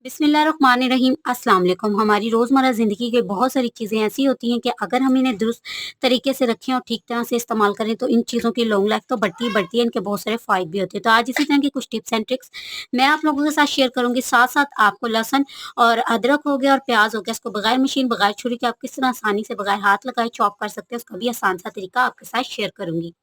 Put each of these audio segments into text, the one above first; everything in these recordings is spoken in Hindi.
बिस्मिल्लाहिर्रहमानिर्रहीम अस्सलाम वालेकुम। हमारी रोज़मर्रा ज़िंदगी की बहुत सारी चीज़ें ऐसी होती हैं कि अगर हम इन्हें दुरुस्त तरीके से रखें और ठीक तरह से इस्तेमाल करें तो इन चीज़ों की लॉन्ग लाइफ तो बढ़ती ही बढ़ती है, इनके बहुत सारे फ़ायदे भी होते हैं। तो आज इसी तरह की कुछ टिप्स एंड ट्रिक्स मैं आप लोगों के साथ शेयर करूँगी। साथ-साथ आपको लहसुन और अदरक हो गया और प्याज़ हो गया, इसको बगैर मशीन, बगैर छुरी के आप किस तरह आसानी से बगैर हाथ लगाए चॉप कर सकते हैं, उसका भी आसान सा तरीका आपके साथ शेयर करूँगी।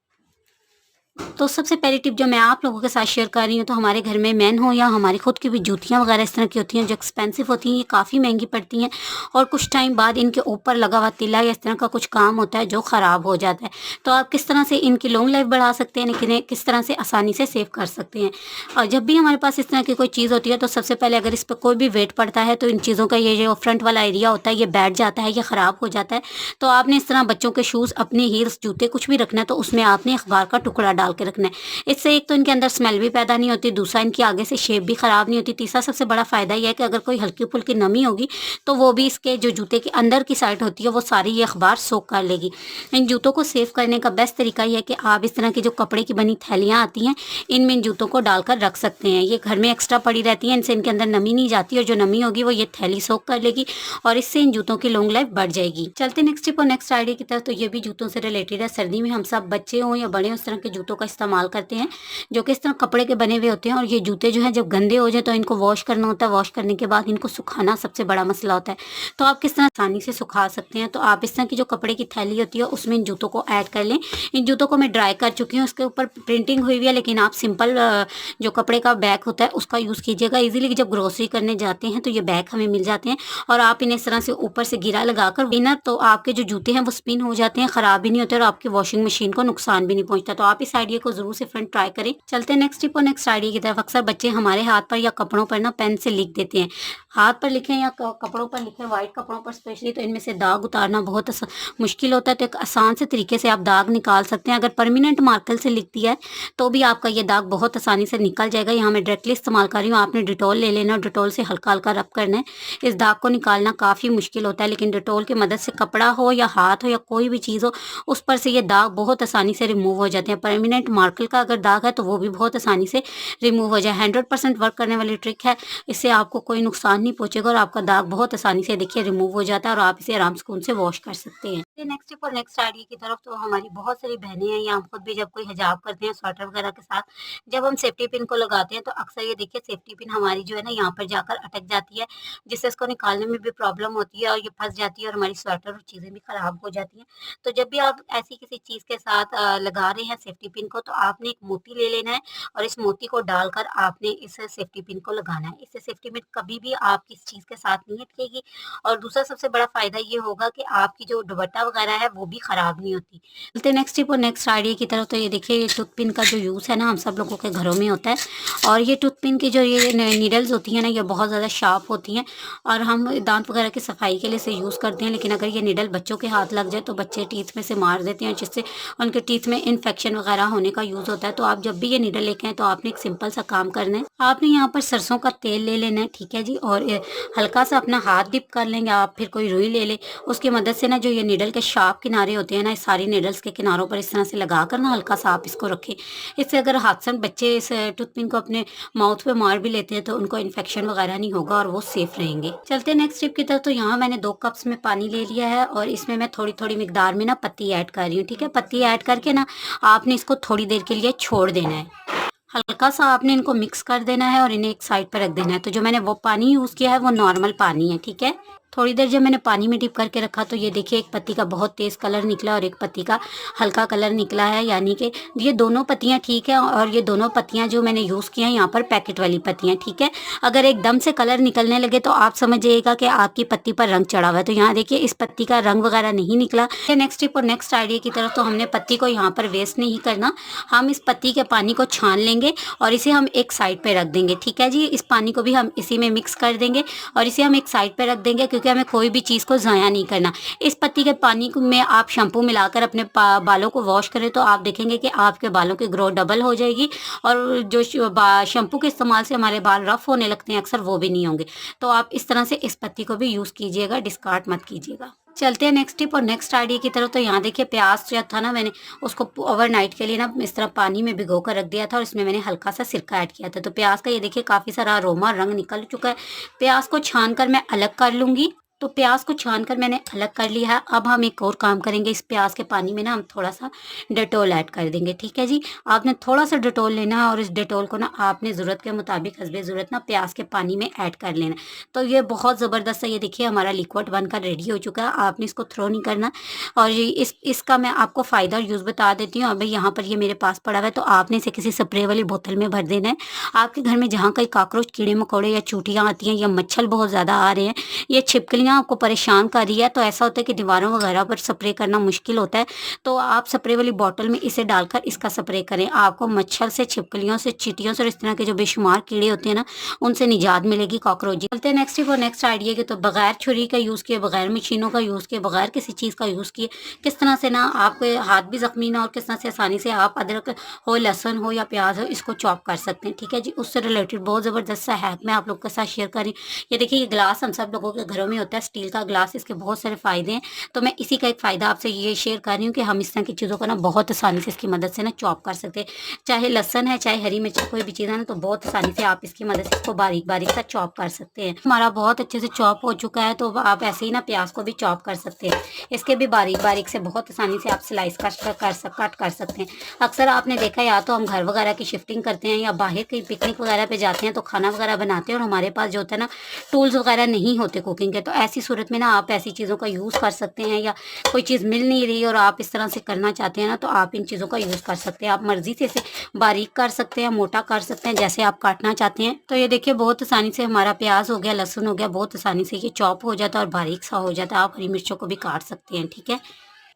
तो सबसे पहली टिप जो मैं आप लोगों के साथ शेयर कर रही हूँ, तो हमारे घर में मेन हो या हमारी खुद की भी जूतियाँ वगैरह इस तरह की होती हैं जो एक्सपेंसिव होती हैं, ये काफ़ी महँगी पड़ती हैं और कुछ टाइम बाद इनके ऊपर लगा हुआ तिला या इस तरह का कुछ काम होता है जो ख़राब हो जाता है। तो आप किस तरह से इनकी लॉन्ग लाइफ़ बढ़ा सकते हैं, इन्हें किस तरह से आसानी से सेव कर सकते हैं। और जब भी हमारे पास इस तरह की कोई चीज़ होती है तो सबसे पहले अगर इस पे कोई भी वेट पड़ता है तो इन चीज़ों का ये जो फ्रंट वाला एरिया होता है ये बैठ जाता है, ये ख़राब हो जाता है। तो आपने इस तरह बच्चों के शूज़, अपने हील्स, जूते कुछ भी रखना है तो उसमें आपने अखबार का टुकड़ा डाल के रखना है। इससे एक तो इनके अंदर स्मेल भी पैदा नहीं होती, दूसरा इनकी आगे से शेप भी ख़राब नहीं होती, तीसरा सबसे बड़ा फ़ायदा ये है कि अगर कोई हल्की-फुल्की नमी होगी, तो वो भी इसके जो जूते के अंदर की साइड होती है, वो सारी ये अखबार सोख कर लेगी। इन जूतों को सेव करने का बेस्ट तरीका ये है कि आप इस तरह की जो कपड़े की बनी थैलियाँ आती हैं, इनमें इन जूतों को डालकर रख सकते हैं। ये घर में एक्स्ट्रा पड़ी रहती हैं, इनसे इनके अंदर नमी नहीं जाती और जो नमी होगी वो ये थैली सोख कर लेगी और इससे इन जूतों की लॉन्ग लाइफ बढ़ जाएगी। चलते नेक्स्ट टिप और नेक्स्ट आइडिया की तरफ, तो ये भी जूतों से रिलेटेड है। सर्दी में हम सब बच्चे हों या बड़े हों, इस तरह के जूतों का इस्तेमाल करते हैं जो कि इस तरह कपड़े के बने हुए होते हैं और ये जूते जो हैं जब गंदे हो जाए तो इनको वॉश करना होता है। वॉश करने के बाद इनको सुखाना सबसे बड़ा मसला होता है। तो आप किस तरह आसानी से सुखा सकते हैं, तो आप इस तरह की जो कपड़े की थैली होती है उसमें इन जूतों को ऐड कर लें। इन जूतों को मैं ड्राई कर चुकी हूँ, उसके ऊपर प्रिंटिंग हुई हुई है, लेकिन आप सिंपल जो कपड़े का बैग होता है उसका यूज़ कीजिएगा। ईज़िली जब ग्रोसरी करने जाते हैं तो ये बैग हमें मिल जाते हैं और आप इन्हें इस तरह से ऊपर से गिरा लगाकर बिना, तो आपके जो जूते हैं वो स्पिन हो जाते हैं, ख़राब भी नहीं होते और आपकी वॉशिंग मशीन को नुकसान भी नहीं पहुँचता। तो आप इस आइडिया को ज़रूर से फ्रेंड ट्राई करें। चलते हैं नेक्स्ट टिप और नेक्स्ट आइडिया की तरफ। अक्सर बच्चे हमारे हाथ पर या कपड़ों पर ना पेन से लिख देते हैं। हाथ पर लिखें या कपड़ों पर लिखें, व्हाइट कपड़ों पर स्पेशली, तो इनमें से दाग उतारना बहुत मुश्किल होता है। तो एक आसान से तरीके से आप दाग निकाल सकते हैं। अगर परमानेंट मार्कर से लिख दिया है तो भी आपका ये दाग बहुत आसानी से निकल जाएगा। यहाँ मैं डायरेक्टली इस्तेमाल कर रही हूँ, आपने डिटॉल ले लेना और डिटॉल से हल्का हल्का रब करना है। इस दाग को निकालना काफ़ी मुश्किल होता है, लेकिन डिटॉल की मदद से कपड़ा हो या हाथ हो या कोई भी चीज़ हो, उस पर से ये दाग बहुत आसानी से रिमूव हो जाते हैं। परमानेंट मार्कर का अगर दाग है तो वो भी बहुत आसानी से रिमूव हो जाए। 100% वर्क करने वाली ट्रिक है। इससे आपको कोई नुकसान नहीं पहुंचेगा और आपका दाग बहुत आसानी से देखिए रिमूव हो जाता है और आप इसे आराम सुकून से वॉश कर सकते हैं। नेक्स्ट टिप और नेक्स्ट आइडिया की तरफ, तो हमारी बहुत सारी बहनें हैं या हम खुद भी जब कोई हिजाब करते हैं स्वेटर वगैरह के साथ, जब हम सेफ्टी पिन को लगाते हैं तो अक्सर ये देखिए सेफ्टी पिन हमारी जो है ना यहाँ पर जाकर अटक जाती है, जिससे इसको निकालने में भी प्रॉब्लम होती है और ये फंस जाती है और हमारी स्वेटर और चीज़ें भी खराब हो जाती हैं। तो जब भी आप ऐसी किसी चीज़ के साथ लगा रहे हैं सेफ्टी पिन को, तो आपने एक मोती ले लेना है और इस मोती को डालकर आपने इस सेफ्टी पिन को लगाना है। इससे सेफ्टी पिन कभी भी आपकी इस चीज़ के साथ नहीं अटकेगी और दूसरा सबसे बड़ा फ़ायदा ये होगा कि आपकी जो दुपट्टा वगैरह है वो भी ख़राब नहीं होती। चलते नेक्स्ट टिप और नेक्स्ट आइडिया की तरफ, तो ये देखिए ये टूथ पिन का जो यूज़ है ना हम सब लोगों के घरों में होता है और ये टूथ पिन की जो ये नीडल्स होती हैं ना, ये बहुत ज़्यादा शार्प होती हैं और हम दांत वगैरह की सफाई के लिए इसे यूज़ करते हैं। लेकिन अगर ये नीडल बच्चों के हाथ लग जाए तो बच्चे टीथ में से मार देते हैं, जिससे उनके टीथ में इन्फेक्शन वगैरह होने का यूज़ होता है। तो आप जब भी ये नीडल लेके आएँ तो आपने एक सिंपल सा काम करना है। आपने यहाँ पर सरसों का तेल ले लेना है, ठीक है जी, और हल्का सा अपना हाथ डिप कर लेंगे आप, फिर कोई रुई ले लें, उसकी मदद से ना जो ये नीडल के शार्प किनारे होते हैं ना, इस सारी नीडल्स के किनारों पर इस तरह से लगा कर ना हल्का सा आप इसको रखें। इससे अगर हादसा बच्चे इस टूथपिन को अपने माउथ पे मार भी लेते हैं तो उनको इन्फेक्शन वगैरह नहीं होगा और वो सेफ रहेंगे। चलते हैं नेक्स्ट टिप की तरफ, तो यहाँ मैंने 2 कप्स में पानी ले लिया है और इसमें मैं थोड़ी-थोड़ी मिकदार में ना पत्ती ऐड कर रही हूँ, ठीक है? पत्ती ऐड करके ना आपने इसको थोड़ी देर के लिए छोड़ देना है। हल्का सा आपने इनको मिक्स कर देना है और इन्हें एक साइड पर रख देना है। तो जो मैंने वो पानी यूज़ किया है वो नॉर्मल पानी है, ठीक है? थोड़ी देर जब मैंने पानी में डिप करके रखा तो ये देखिए एक पत्ती का बहुत तेज़ कलर निकला और एक पत्ती का हल्का कलर निकला है, यानी कि ये दोनों पत्तियाँ ठीक है और ये दोनों पत्तियाँ जो मैंने यूज़ की हैं यहाँ पर पैकेट वाली पत्तियाँ, ठीक है? अगर एकदम से कलर निकलने लगे तो आप समझ जाइएगा कि आपकी पत्ती पर रंग चढ़ा हुआ है। तो यहाँ देखिए इस पत्ती का रंग वगैरह नहीं निकला। नेक्स्ट टिप और नेक्स्ट आइडिया की तरफ, तो हमने पत्ती को यहाँ पर वेस्ट नहीं करना। हम इस पत्ती के पानी को छान लेंगे और इसे हम एक साइड पे रख देंगे, ठीक है जी? इस पानी को भी हम इसी में मिक्स कर देंगे और इसे हम एक साइड पे रख देंगे, क्योंकि हमें कोई भी चीज़ को ज़ाया नहीं करना। इस पत्ती के पानी में आप शैम्पू मिलाकर अपने बालों को वॉश करें तो आप देखेंगे कि आपके बालों की ग्रोथ डबल हो जाएगी और जो शैम्पू के इस्तेमाल से हमारे बाल रफ होने लगते हैं अक्सर, वो भी नहीं होंगे। तो आप इस तरह से इस पत्ती को भी यूज़ कीजिएगा, डिस्कार्ड मत कीजिएगा। चलते हैं नेक्स्ट टिप और नेक्स्ट आइडिया की तरफ। तो यहाँ देखिए प्याज जो था ना, मैंने उसको ओवरनाइट के लिए ना इस तरह पानी में भिगो कर रख दिया था और इसमें मैंने हल्का सा सिरका ऐड किया था। तो प्याज का ये देखिए काफ़ी सारा अरोमा रंग निकल चुका है। प्याज को छान कर मैं अलग कर लूँगी। तो प्याज को छान कर मैंने अलग कर लिया है। अब हम एक और काम करेंगे, इस प्याज के पानी में ना हम थोड़ा सा डेटोल ऐड कर देंगे। ठीक है जी, आपने थोड़ा सा डेटोल लेना है और इस डेटोल को ना आपने ज़रूरत के मुताबिक हस्बे ज़रूरत ना प्याज के पानी में ऐड कर लेना है। तो ये बहुत ज़बरदस्त है, ये देखिए हमारा लिक्विड बनकर रेडी हो चुका है। आपने इसको थ्रो नहीं करना। और ये इसका मैं आपको फ़ायदा और यूज़ बता देती हूँ। अभी यहाँ पर ये मेरे पास पड़ा हुआ है, तो आपने इसे किसी स्प्रे वाली बोतल में भर देना है। आपके घर में जहाँ कहीं कॉकरोच, कीड़े मकोड़े या चूटियाँ आती हैं या मच्छर बहुत ज़्यादा आ रहे हैं, ये छिपकलियाँ आपको परेशान कर रही है, तो ऐसा होता है कि दीवारों वगैरह पर स्प्रे करना मुश्किल होता है, तो आप स्प्रे वाली बोतल में इसे डालकर इसका स्प्रे करें। आपको मच्छर से, छिपकलियों से, चींटियों से और इस तरह के जो बेशुमार कीड़े होते हैं ना, उनसे निजात मिलेगी, कॉकरोच। चलते हैं नेक्स्ट टिप और नेक्स्ट आइडिया के। तो बगैर छुरी का यूज़ किए, बगैर मशीनों का यूज़ किए, बगैर किसी चीज़ का यूज़ किए किस तरह से ना आपके हाथ भी ज़ख्मी ना, और किस तरह से आसानी से आप अदरक हो, लहसुन हो या प्याज हो, इसको चॉप कर सकते हैं। ठीक है जी, उससे रिलेटेड बहुत ज़बरदस्त सा हैक मैं आप लोग के साथ शेयर कर रही हूँ। ये देखिए, ये ग्लास हम सब लोगों के घरों में होता है, स्टील का ग्लास, इसके बहुत सारे फ़ायदे हैं। तो मैं इसी का एक फ़ायदा आपसे ये शेयर कर रही हूँ कि हम इस तरह की चीज़ों को ना बहुत आसानी से इसकी मदद से ना चॉप कर सकते हैं। चाहे लहसुन है, चाहे हरी मिर्च, कोई भी चीज़ है ना, तो बहुत आसानी से आप इसकी मदद से इसको बारीक बारीक सा चॉप कर सकते हैं। हमारा बहुत अच्छे से चॉप हो चुका है, तो आप ऐसे ही ना प्याज को भी चॉप कर सकते हैं। इसके भी बारीक बारीक से बहुत आसानी से आप स्लाइस कट कर सकते हैं। अक्सर आपने देखा है, या तो हम घर वगैरह की शिफ्टिंग करते हैं या बाहर कहीं पिकनिक वगैरह पे जाते हैं, तो खाना वगैरह बनाते हैं और हमारे पास जो होता है ना टूल्स वगैरह नहीं होते कुकिंग के। तो ऐसी सूरत में ना आप ऐसी चीज़ों का यूज़ कर सकते हैं, या कोई चीज़ मिल नहीं रही और आप इस तरह से करना चाहते हैं ना, तो आप इन चीज़ों का यूज़ कर सकते हैं। आप मर्ज़ी से इसे बारीक कर सकते हैं, मोटा कर सकते हैं, जैसे आप काटना चाहते हैं। तो ये देखिए बहुत आसानी से हमारा प्याज हो गया, लहसुन हो गया, बहुत आसानी से ये चॉप हो जाता है और बारीक सा हो जाता है। आप हरी मिर्चों को भी काट सकते हैं। ठीक है,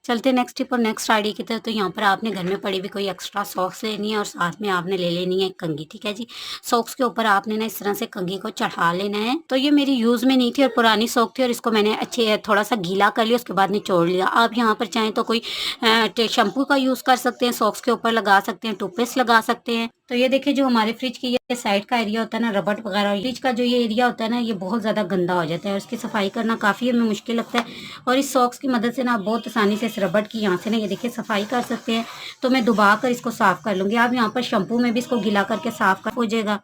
चलते नेक्स्ट टिप और नेक्स्ट आइडिया की तरफ। तो यहाँ पर आपने घर में पड़ी हुई कोई एक्स्ट्रा सॉक्स लेनी है और साथ में आपने ले लेनी है एक कंघी। ठीक है जी, सॉक्स के ऊपर आपने ना इस तरह से कंघी को चढ़ा लेना है। तो ये मेरी यूज़ में नहीं थी और पुरानी सॉक थी, और इसको मैंने अच्छे थोड़ा सा गीला कर लिया, उसके बाद निचोड़ लिया। आप यहाँ पर चाहें तो कोई शैम्पू का यूज़ कर सकते हैं, सॉक्स के ऊपर लगा सकते हैं, टूथपेस्ट लगा सकते हैं। तो ये देखिए, जो हमारे फ्रिज की ये साइड का एरिया होता है ना, रबड़ वगैरह, फ्रिज का जो ये एरिया होता है ना, ये बहुत ज़्यादा गंदा हो जाता है और इसकी सफाई करना काफ़ी हमें मुश्किल लगता है। और इस सॉक्स की मदद से ना आप बहुत आसानी से इस रबड़ की यहाँ से ना ये देखिए सफाई कर सकते हैं। तो मैं दबा कर इसको साफ़ कर लूँगी। आप यहाँ पर शैम्पू में भी इसको गीला करके साफ़ कर हो जाएगा।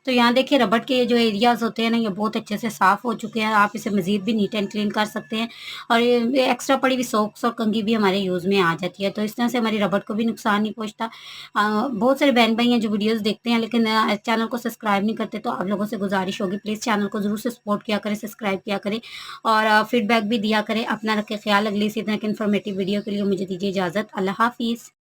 तो यहाँ देखिए, रबड़ के जो एरियाज़ होते हैं ना, ये बहुत अच्छे से साफ़ हो चुके हैं। आप इसे मज़ीद भी नीट एंड क्लीन कर सकते हैं, और ये एक्स्ट्रा पड़ी हुई सॉक्स और कंघी भी हमारे यूज़ में आ जाती है। तो इस तरह से हमारी रबड़ को भी नुकसान नहीं पहुँचता। बहुत सारे बहन-भाई हैं जो वीडियोज़ देखते हैं, लेकिन चैनल को सब्सक्राइब नहीं करते। तो आप लोगों से गुज़ारिश होगी, प्लीज़ चैनल को ज़रूर से सपोर्ट किया करें, सब्सक्राइब किया करें और फीडबैक भी दिया करें। अपना रखें ख़्याल। अगली इसी तरह की इन्फॉर्मेटिव वीडियो के लिए मुझे दीजिए इजाज़त। अल्लाह हाफ़िज़।